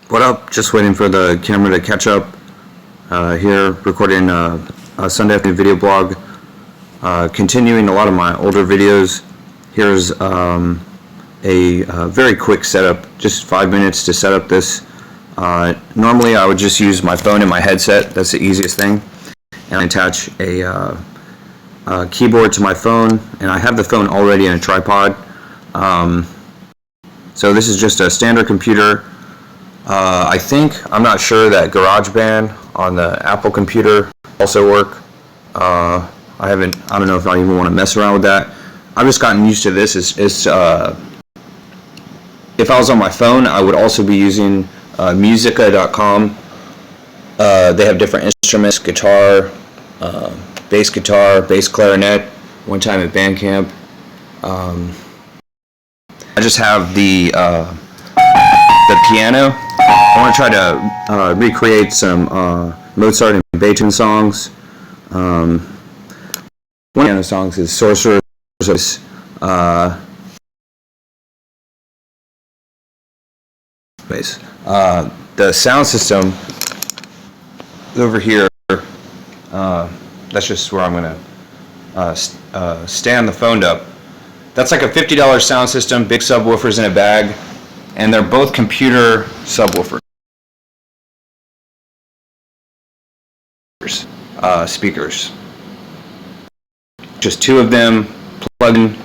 What up? Just waiting for the camera to catch up. Here, recording a Sunday afternoon video blog. Continuing a lot of my older videos. Here's a very quick setup, just 5 minutes to set up this. Normally I would just use my phone and my headset. That's the easiest thing. And I attach a keyboard to my phone, and I have the phone already in a tripod. So this is just a standard computer. I'm not sure that GarageBand on the Apple computer also work. I don't know if I even want to mess around with that. I've just gotten used to this. If I was on my phone, I would also be using musica.com. They have different instruments: guitar, bass guitar, bass clarinet. One time at band camp. I just have the piano. I want to try to recreate some Mozart and Beethoven songs. One of the piano songs is Sorcerer's Voice. The sound system over here, that's just where I'm going to stand the phone up. That's like a $50 sound system, big subwoofers in a bag, and they're both computer subwoofers. Speakers. Just two of them, plug in.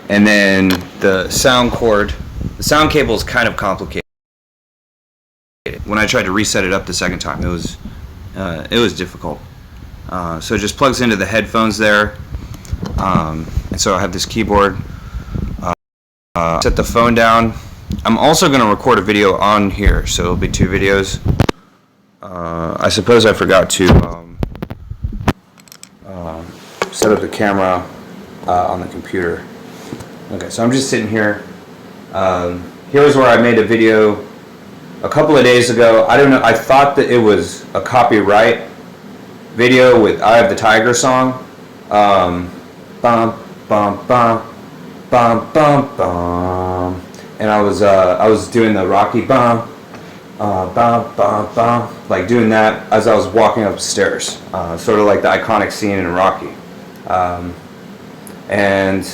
And then the sound cord. The sound cable is kind of complicated. When I tried to reset it up the second time, it was difficult. So it just plugs into the headphones there. And so I have this keyboard. Set the phone down. I'm also going to record a video on here, so it'll be two videos. I suppose I forgot to set up the camera on the computer. Okay, so I'm just sitting here. Here's where I made a video a couple of days ago. I don't know, I thought that it was a copyright video with "Eye of the Tiger" song. Bum, bum, bum, bum, bum, bum. And I was doing the Rocky bum, bum, bum, bum, like doing that as I was walking upstairs, sort of like the iconic scene in Rocky. And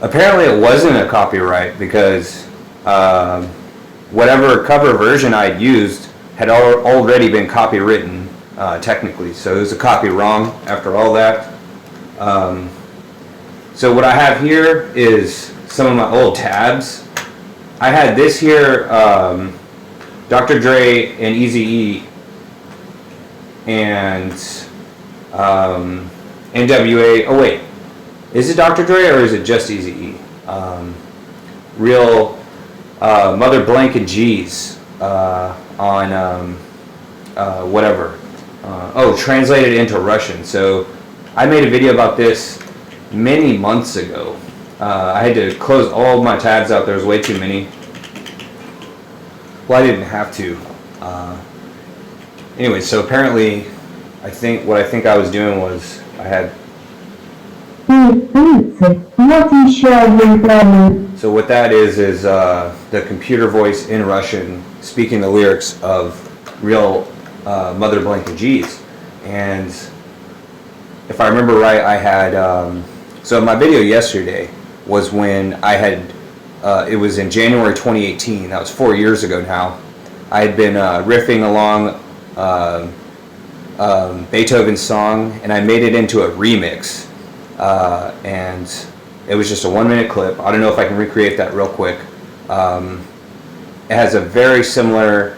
apparently it wasn't a copyright because whatever cover version I'd used had already been copywritten technically, so it was a copy wrong after all that. So what I have here is some of my old tabs. I had this here, Dr. Dre and Eazy-E and NWA. Oh wait, is it Dr. Dre or is it just Eazy-E? Real Mother Blank and G's on whatever. Translated into Russian. So I made a video about this many months ago. I had to close all of my tabs out. There was way too many. Well, I didn't have to. Anyway, so apparently, what I think I was doing was I had. So what that is the computer voice in Russian speaking the lyrics of real Mother Blank and G's. And if I remember right, I had. So my video yesterday was when I had, it was in January 2018, that was 4 years ago now. I had been riffing along Beethoven's song, and I made it into a remix, and it was just a 1 minute clip. I don't know if I can recreate that real quick. It has a very similar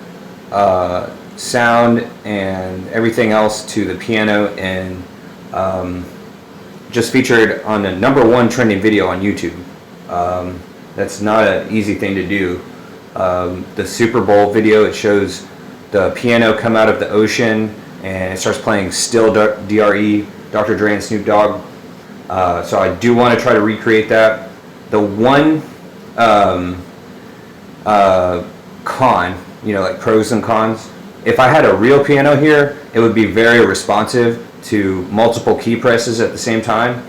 sound and everything else to the piano, and just featured on the #1 trending video on YouTube. That's not an easy thing to do. The Super Bowl video, it shows the piano come out of the ocean and it starts playing Still DRE, Dr. Dre and Snoop Dogg. So I do want to try to recreate that. The one con, like pros and cons, if I had a real piano here, it would be very responsive to multiple key presses at the same time.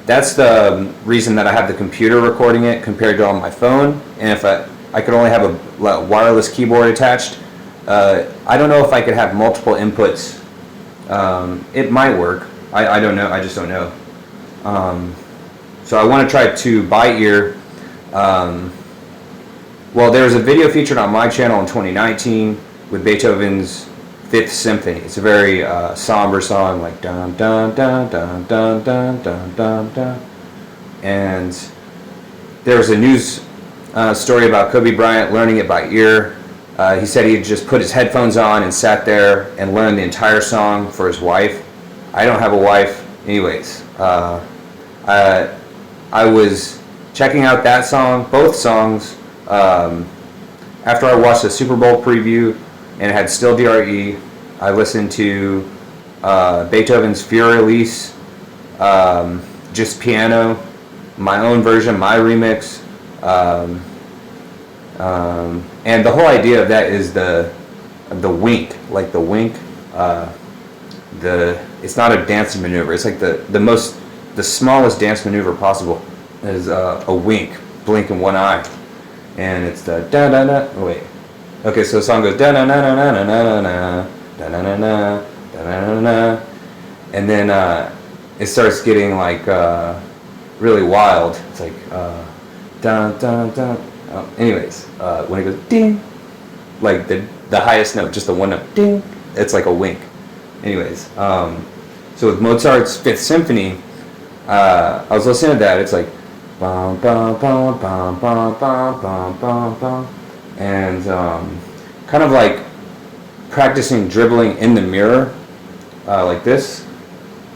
that's the reason that I have the computer recording it compared to on my phone. And if I could only have a wireless keyboard attached, I don't know if I could have multiple inputs. It might work. I don't know. I just don't know. So I want to try to by ear. Well, there was a video featured on my channel in 2019 with Beethoven's Fifth Symphony. It's a very somber song, like dun dun dun dun dun dun dun dun dun. And there was a news story about Kobe Bryant learning it by ear. He said he just put his headphones on and sat there and learned the entire song for his wife. I don't have a wife, anyways. I was checking out that song, both songs, after I watched the Super Bowl preview and it had still DRE. I listened to Beethoven's Fury Release, just piano, my own version, my remix, and the whole idea of that is the wink, like the wink. It's not a dance maneuver. It's like the smallest dance maneuver possible is a wink, blinking one eye, and it's the da da da. Oh, wait. Okay, so the song goes da na na na na na na na da na na na da na na na, and then it starts getting like really wild. It's like dun dun dun. Anyways, when it goes ding, like the highest note, just the one note, ding, it's like a wink. Anyways, so with Mozart's Fifth Symphony, I was listening to that. It's like bum bum bum bum bum bum bum bum bum, and kind of like practicing dribbling in the mirror, like this.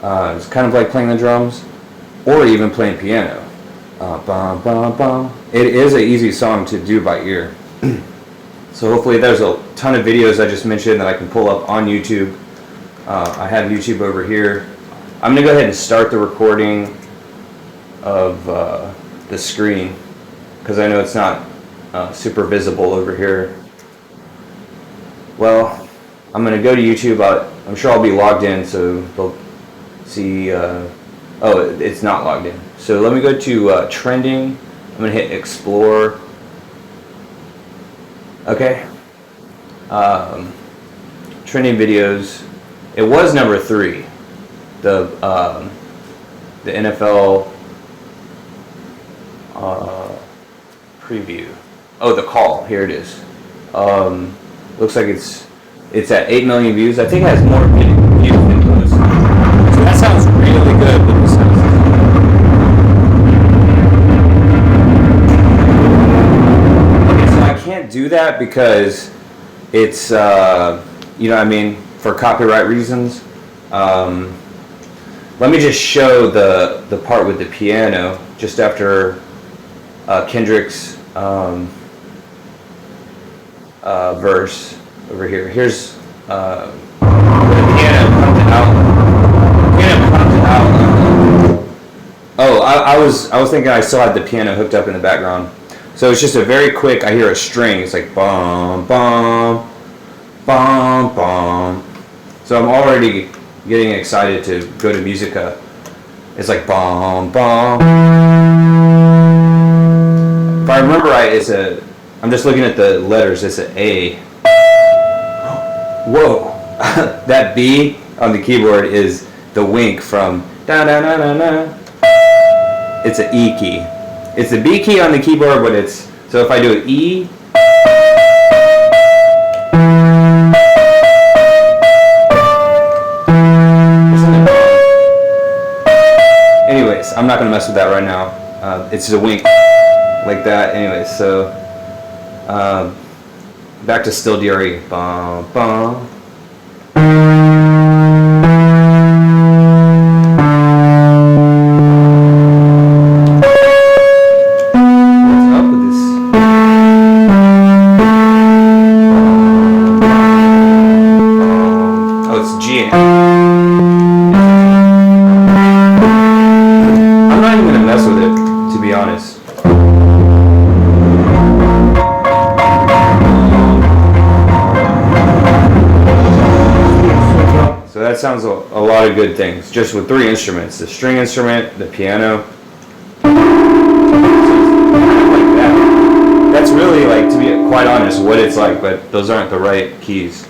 It's kind of like playing the drums, or even playing piano. Bum bum bum. It is an easy song to do by ear. So hopefully there's a ton of videos I just mentioned that I can pull up on YouTube. I have YouTube over here. I'm going to go ahead and start the recording of the screen because I know it's not super visible over here. Well, I'm going to go to YouTube. I'm sure I'll be logged in, so they'll see. Oh, it's not logged in. So let me go to trending. I'm going to hit explore. Okay. Trending videos. It was number 3. The NFL preview. Oh, the call. Here it is. Looks like it's at 8 million views. I think it has more views than those. So that sounds really good. But it sounds okay, so I can't do that because it's you know what I mean, for copyright reasons. Let me just show the part with the piano just after Kendrick's verse over here. Here's the piano comes out. Piano comes out. Oh, I was thinking I still had the piano hooked up in the background. So it's just a very quick. I hear a string. It's like bum bum bum bum. So I'm already getting excited to go to Musica. It's like bum bum. If I remember right, I'm just looking at the letters. It's an A. Whoa, that B on the keyboard is the wink from da da da da da. It's an E key. It's the B key on the keyboard, but it's so if I do an E. Anyways, I'm not gonna mess with that right now. It's just a wink like that. Anyways, so back to still DRE. Bum, bum. What's up with this? Oh, it's G. I'm not even gonna mess with it, to be honest. So that sounds a lot of good things, just with 3 instruments: the string instrument, the piano. Like that. That's really, like, to be quite honest, what it's like, but those aren't the right keys.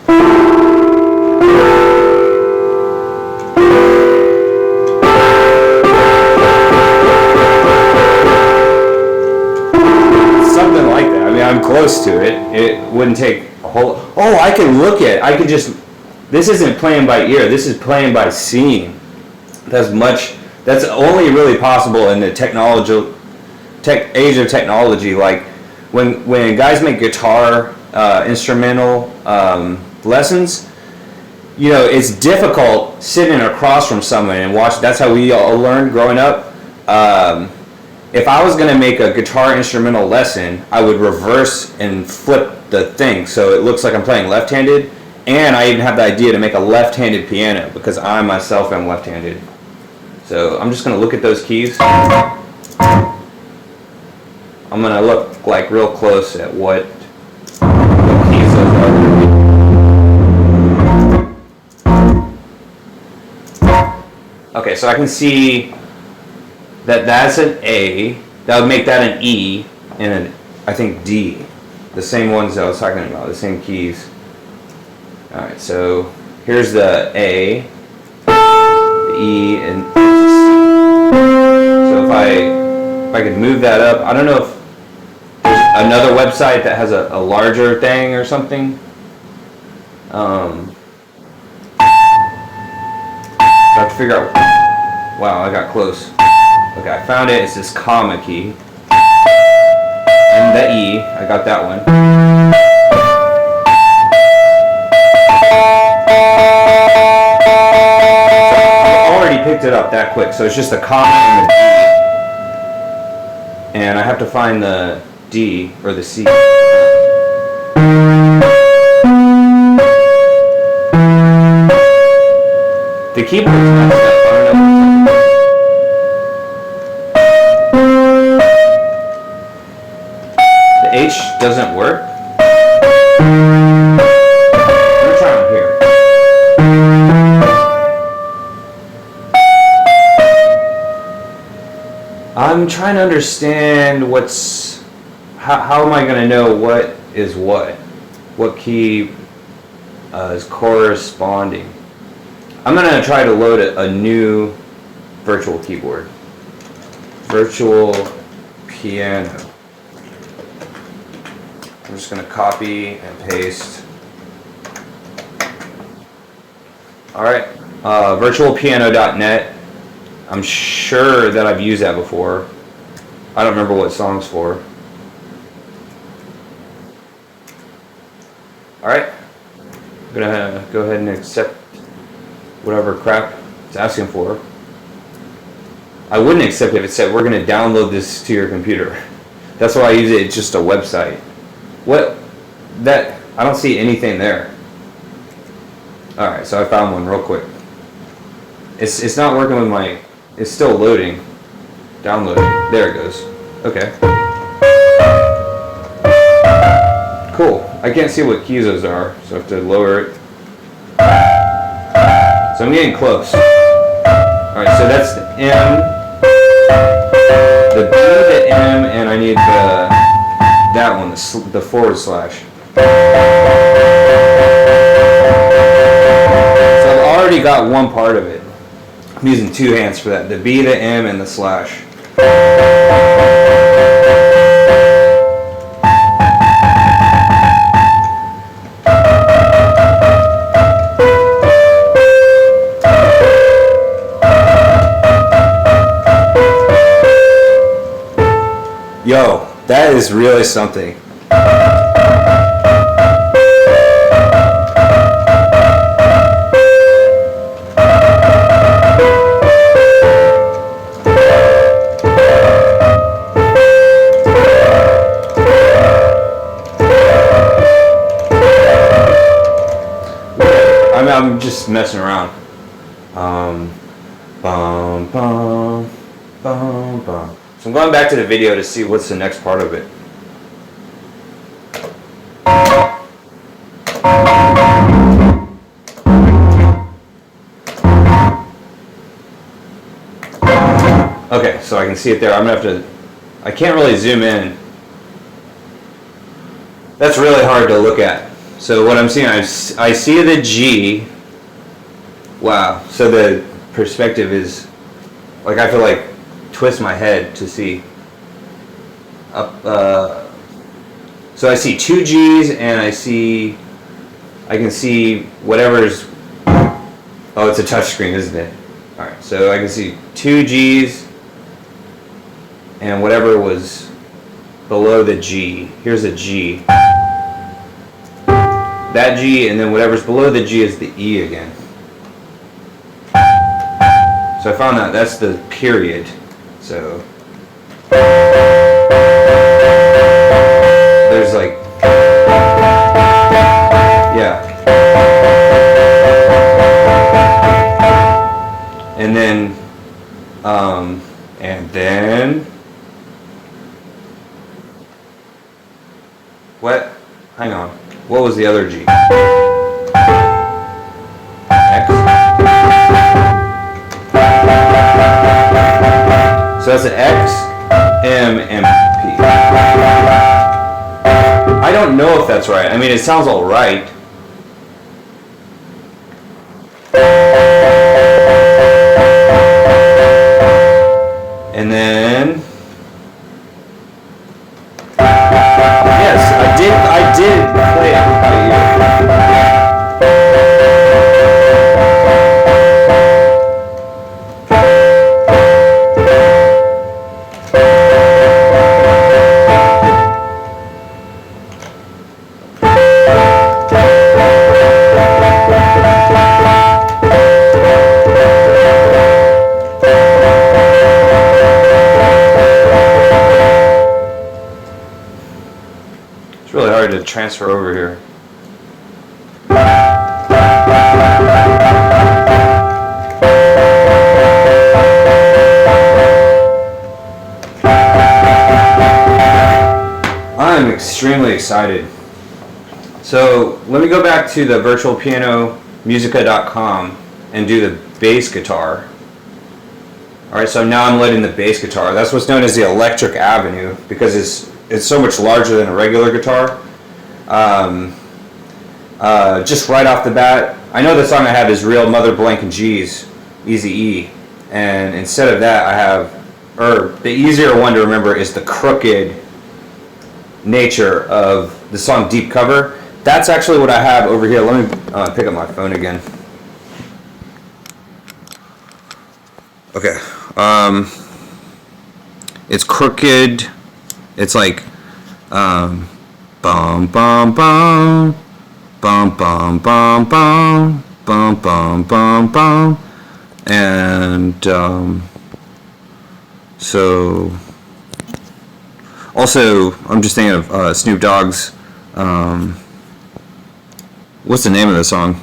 Something like that. I mean, I'm close to it. It wouldn't take a whole... Oh, I could just... This isn't playing by ear. This is playing by seeing. That's only really possible in the age of technology. Like when guys make guitar instrumental lessons, you know, it's difficult sitting across from someone and watch. That's how we all learned growing up. If I was going to make a guitar instrumental lesson, I would reverse and flip the thing so it looks like I'm playing left-handed. And I even have the idea to make a left-handed piano because I myself am left-handed. So I'm just going to look at those keys. I'm going to look like real close at what keys those are. Okay, so I can see that that's an A. That would make that an E and an, I think, D. The same ones that I was talking about, the same keys. Alright, so here's the A, the E, and the C. So if I could move that up, I don't know if there's another website that has a larger thing or something. So I have to figure out. Wow, I got close. Okay, I found it. It's this comma key. And the E, I got that one. Picked it up that quick, so it's just a comma and the D, and I have to find the D or the C. The keyboard's messed up. I don't know. The H doesn't work. Let me try on here. I'm trying to understand how am I going to know what is what key is corresponding. I'm going to try to load a new virtual keyboard. Virtual piano. I'm just going to copy and paste. Alright, virtualpiano.net. I'm sure that I've used that before. I don't remember what song's for. Alright. I'm gonna go ahead and accept whatever crap it's asking for. I wouldn't accept it if it said we're gonna download this to your computer. That's why I use it. It's just a website. I don't see anything there. Alright, so I found one real quick. It's not working with my... It's still loading. Downloading. There it goes. Okay. Cool. I can't see what keys those are, so I have to lower it. So I'm getting close. Alright, so that's the M, the B, the M, and I need that one, the forward slash. So I've already got one part of it. I'm using 2 hands for that. The B, the M, and the slash. Yo, that is really something. I'm just messing around. Bum, bum, bum, bum. So I'm going back to the video to see what's the next part of it. Okay, so I can see it there. I'm gonna have to, I can't really zoom in. That's really hard to look at. So what I'm seeing, I see the G. Wow, so the perspective is, like, I feel like twist my head to see up, so I see two G's and I can see whatever's, oh, it's a touch screen, isn't it? Alright, so I can see two G's and whatever was below the G. Here's a G. That G, and then whatever's below the G is the E again. So I found that that's the period. So there's like, yeah. And then what? Hang on. What was the other G? X. So that's an X, M, and P. I don't know if that's right. I mean, it sounds all right. And then, yes, I did play it by ear. It's really hard to transfer over here. I'm extremely excited. So let me go back to the virtualpianomusica.com and do the bass guitar. Alright, so now I'm loading the bass guitar. That's what's known as the electric avenue because it's so much larger than a regular guitar. Just right off the bat, I know the song I have is Real Mother Blank and G's, Easy E, and instead of that I have, or the easier one to remember is the crooked nature of the song Deep Cover. That's actually what I have over here. Let me pick up my phone again. Okay, it's crooked. It's like bum bum bum bum bum bum bum bum bum bum bum, and so also I'm just thinking of Snoop Dogg's what's the name of the song?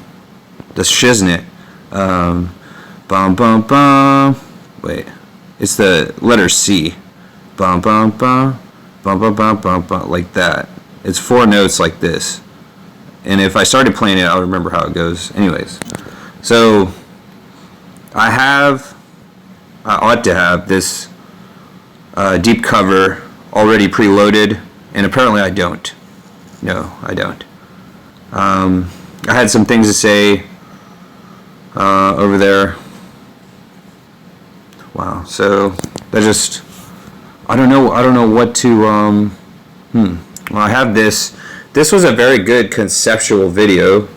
The Shiznit. Bum bum bum. Wait, it's the letter C. Bum bum bum. Bum, bum, bum, bum, bum, like that. It's 4 notes like this. And if I started playing it, I would remember how it goes. Anyways, so I ought to have this deep cover already preloaded, and apparently I don't. No, I don't. I had some things to say over there. Wow, so that just, I don't know what to, well, I have this. This was a very good conceptual video.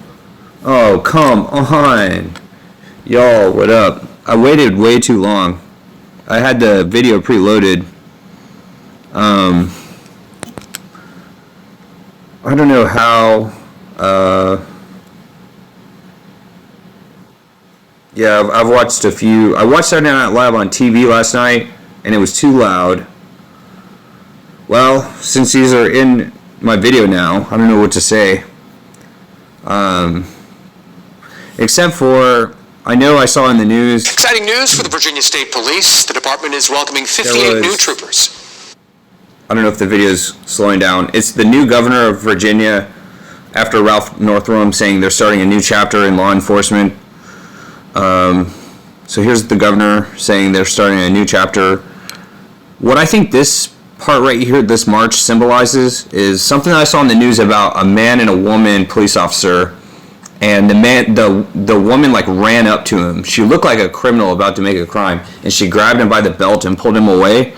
Oh, come on. Y'all, what up? I waited way too long. I had the video preloaded. I don't know how, yeah, I've watched a few. I watched Saturday Night Live on TV last night, and it was too loud. Well, since these are in my video now, I don't know what to say. Except for, I know I saw in the news. Exciting news for the Virginia State Police. The department is welcoming 58 new troopers. I don't know if the video is slowing down. It's the new governor of Virginia, after Ralph Northam saying they're starting a new chapter in law enforcement. So here's the governor saying they're starting a new chapter. What I think this part right here, this march symbolizes, is something I saw in the news about a man and a woman police officer, and the woman like ran up to him. She looked like a criminal about to make a crime, and she grabbed him by the belt and pulled him away.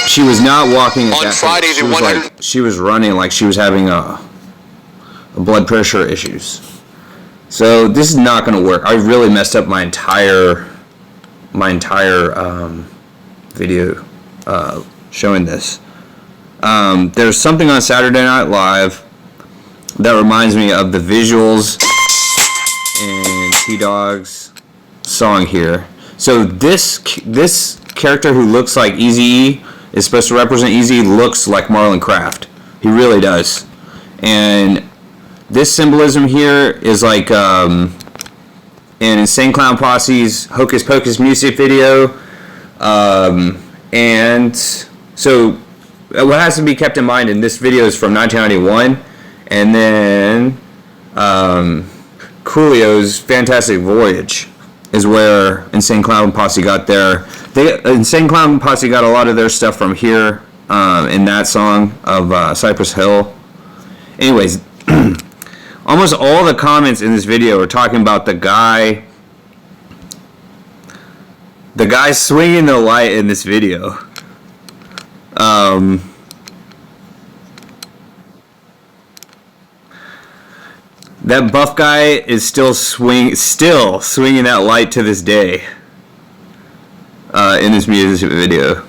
She was not walking at that Friday, she was running like she was having a blood pressure issues. So this is not going to work. I really messed up my entire video showing this. There's something on Saturday Night Live that reminds me of the visuals in T-Dog's song here. So this character who looks like Eazy-E is supposed to represent Eazy, looks like Marlon Craft. He really does. And this symbolism here is like in Insane Clown Posse's Hocus Pocus music video. And so what has to be kept in mind, in this video is from 1991, and then Coolio's Fantastic Voyage is where Insane Clown Posse got their... Insane Clown Posse got a lot of their stuff from here, in that song of Cypress Hill. Anyways, almost all the comments in this video are talking about the guy swinging the light in this video. That buff guy is still swinging that light to this day in this music video.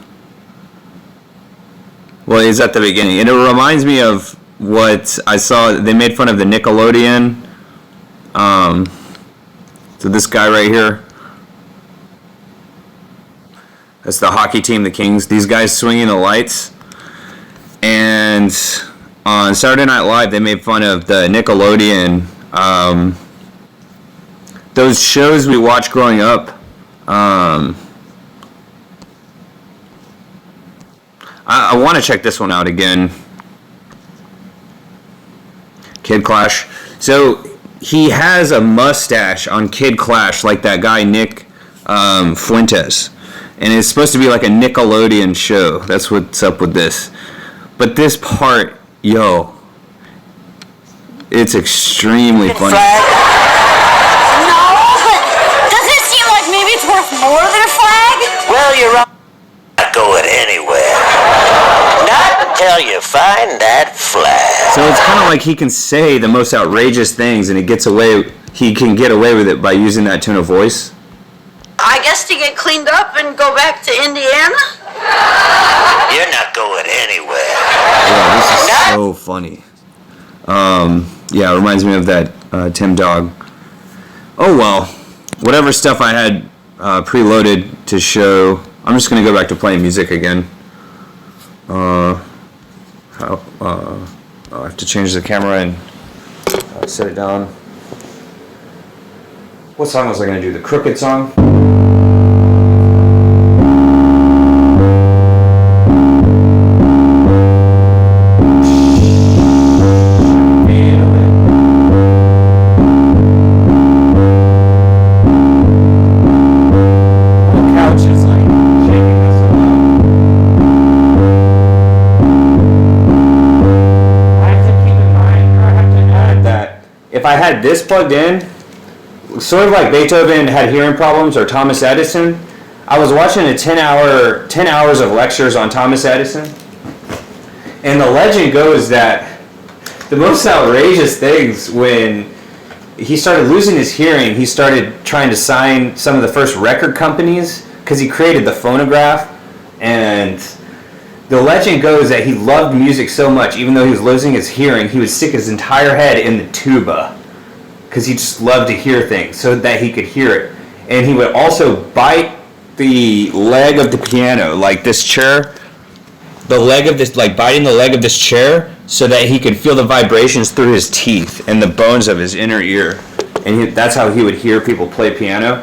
Well, it's at the beginning, and it reminds me of what I saw. They made fun of the Nicolodeon. So this guy right here, that's the hockey team, the Kings. These guys swinging the lights. And on Saturday Night Live, they made fun of the Nickelodeon. Those shows we watched growing up. I want to check this one out again. Kid Clash. So he has a mustache on Kid Clash, like that guy Nick Fuentes. And it's supposed to be like a Nickelodeon show. That's what's up with this. But this part, yo, it's extremely funny. No, but doesn't it seem like maybe it's worth more than a flag? Well, you're wrong. Not going anywhere. Not until you find that flag. So it's kind of like he can say the most outrageous things, and he can get away with it by using that tone of voice. I guess to get cleaned up and go back to Indiana? You're not going anywhere. Yeah, this is so funny. Yeah, it reminds me of that Tim Dog. Oh well, whatever stuff I had preloaded to show, I'm just going to go back to playing music again. I have to change the camera and set it down. What song was I going to do? The Crooked song? If I had this plugged in, sort of like Beethoven had hearing problems, or Thomas Edison, I was watching 10 hours of lectures on Thomas Edison, and the legend goes that the most outrageous things, when he started losing his hearing, he started trying to sign some of the first record companies, because he created the phonograph, and the legend goes that he loved music so much, even though he was losing his hearing, he would stick his entire head in the tuba because he just loved to hear things so that he could hear it. And he would also bite the leg of the piano, like this chair, biting the leg of this chair so that he could feel the vibrations through his teeth and the bones of his inner ear. And that's how he would hear people play piano.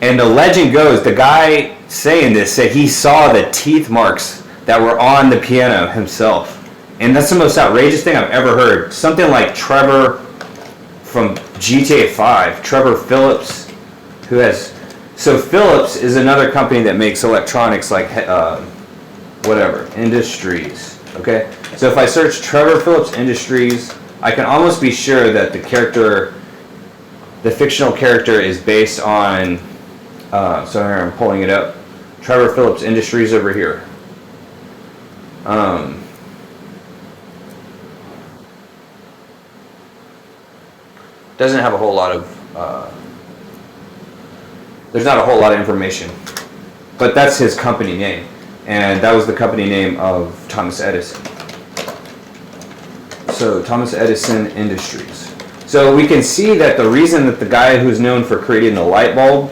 And the legend goes, the guy saying this said he saw the teeth marks that were on the piano himself. And that's the most outrageous thing I've ever heard. Something like Trevor from GTA 5, Trevor Phillips, who has... So Phillips is another company that makes electronics like, whatever, Industries, okay? So if I search Trevor Phillips Industries, I can almost be sure that the fictional character is based on, so here I'm pulling it up, Trevor Phillips Industries over here. Doesn't have a whole lot of, there's not a whole lot of information, but that's his company name, and that was the company name of Thomas Edison. So Thomas Edison Industries. So we can see that the reason that the guy who's known for creating the light bulb,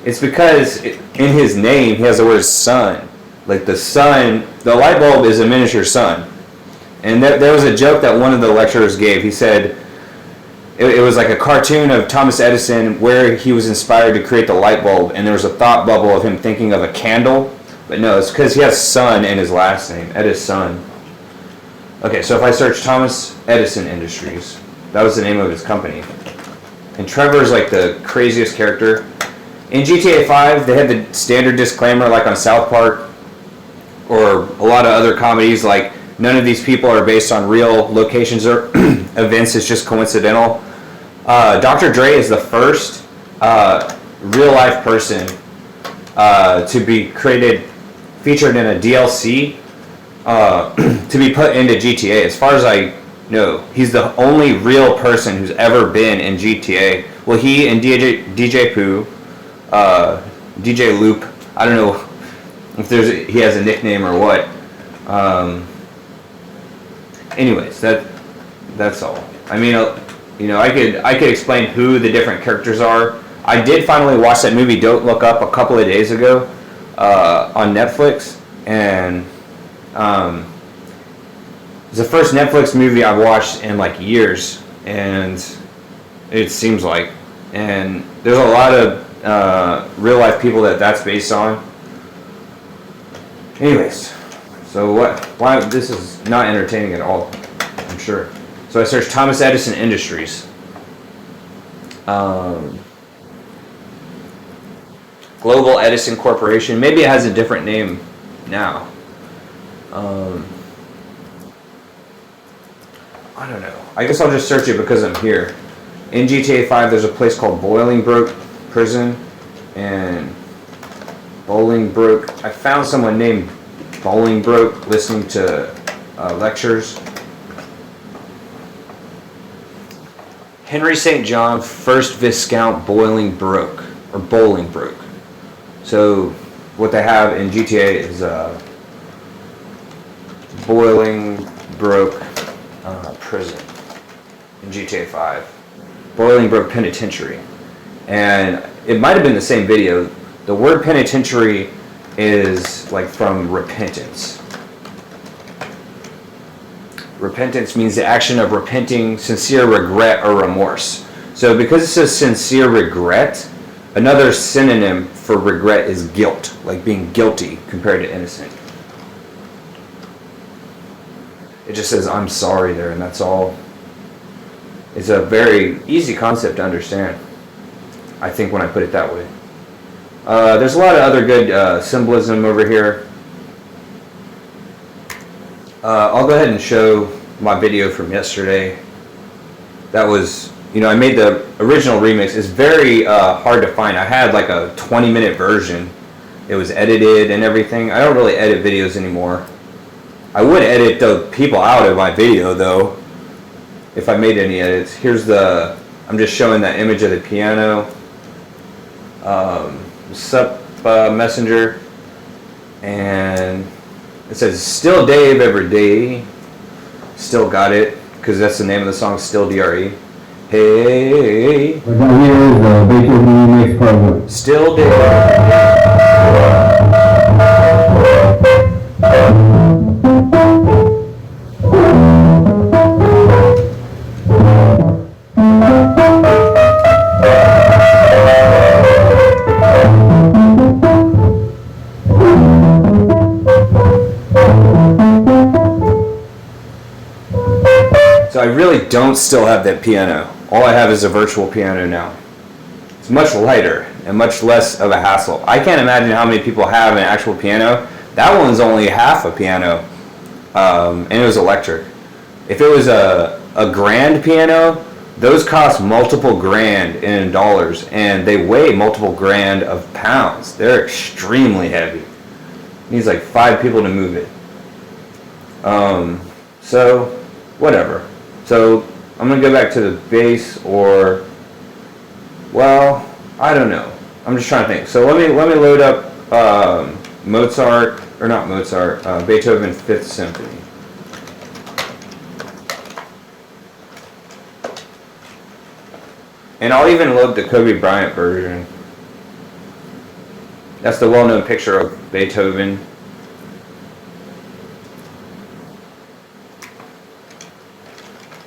it's because in his name he has the word sun. Like the sun, the light bulb is a miniature sun. And there was a joke that one of the lecturers gave. He said it was like a cartoon of Thomas Edison where he was inspired to create the light bulb, and there was a thought bubble of him thinking of a candle. But no, it's because he has sun in his last name, Edison. Okay, so if I search Thomas Edison Industries, that was the name of his company. And Trevor's like the craziest character. In GTA 5, they had the standard disclaimer like on South Park or a lot of other comedies, like none of these people are based on real locations or events, it's just coincidental. Dr. Dre is the first real life person to be featured in a DLC to be put into GTA. As far as I know, he's the only real person who's ever been in GTA. Well, he and DJ Pooh, DJ Loop, I don't know if he has a nickname or what. Anyways, that's all. I mean, I could explain who the different characters are. I did finally watch that movie Don't Look Up a couple of days ago on Netflix, and it's the first Netflix movie I've watched in like years, and it seems like, and there's a lot of real life people that's based on. Anyways, so why this is not entertaining at all, I'm sure. So I searched Thomas Edison Industries. Global Edison Corporation. Maybe it has a different name now. I don't know. I guess I'll just search it because I'm here. In GTA 5, there's a place called Bolingbroke Prison, and Bolingbroke. I found someone named Bolingbroke listening to lectures. Henry St. John, 1st Viscount Bolingbroke, or Bolingbroke. So what they have in GTA is Bolingbroke Prison in GTA 5. Bolingbroke Penitentiary. And it might have been the same video. The word penitentiary is like from repentance. Repentance means the action of repenting, sincere regret or remorse. So because it says sincere regret, another synonym for regret is guilt, like being guilty compared to innocent. It just says I'm sorry there, and that's all. It's a very easy concept to understand, I think, when I put it that way. There's a lot of other good symbolism over here. I'll go ahead and show my video from yesterday. That was, I made the original remix. It's very hard to find. I had like a 20-minute version. It was edited and everything. I don't really edit videos anymore. I would edit the people out of my video though, if I made any edits. I'm just showing that image of the piano. Sup, Messenger. And it says, still Dave every day. Still got it, because that's the name of the song, Still DRE. Hey. What I hear is the Beethoven remix part 1. Still Dave. So I really don't still have that piano. all I have is a virtual piano now. It's much lighter and much less of a hassle. I can't imagine how many people have an actual piano. That one's only half a piano, and it was electric. If it was a grand piano, those cost multiple grand in dollars, and they weigh multiple grand of pounds. They're extremely heavy. It needs like 5 people to move it. So, whatever. So, I'm gonna go back to the bass, or, well, I don't know. I'm just trying to think. So let me load up Beethoven 5th Symphony. And I'll even load the Kobe Bryant version. That's the well-known picture of Beethoven.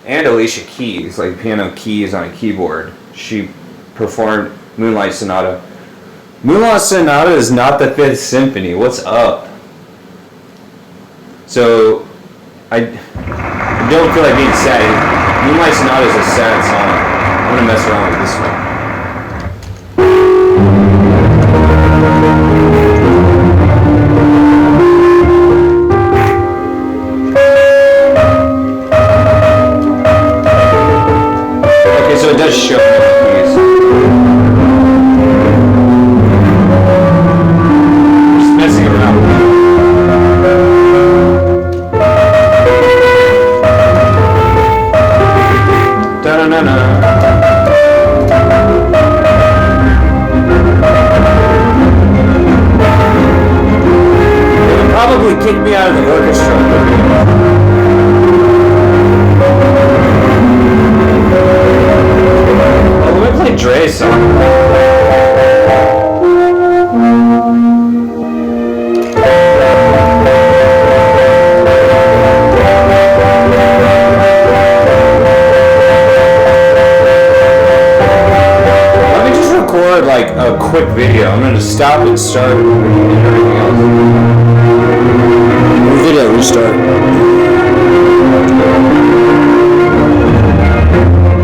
And Alicia Keys, like piano keys on a keyboard. She performed Moonlight Sonata. Moonlight Sonata is not the 5th Symphony. What's up? So, I don't feel like being sad. Moonlight Sonata is a sad song. I'm gonna mess around with this one. Okay, so it does show me the keys. Just messing around with it. Da-na-na-na. Probably kick me out of the orchestra. Oh, let me play Dre's song. Let me just record like a quick video. I'm gonna stop and start and everything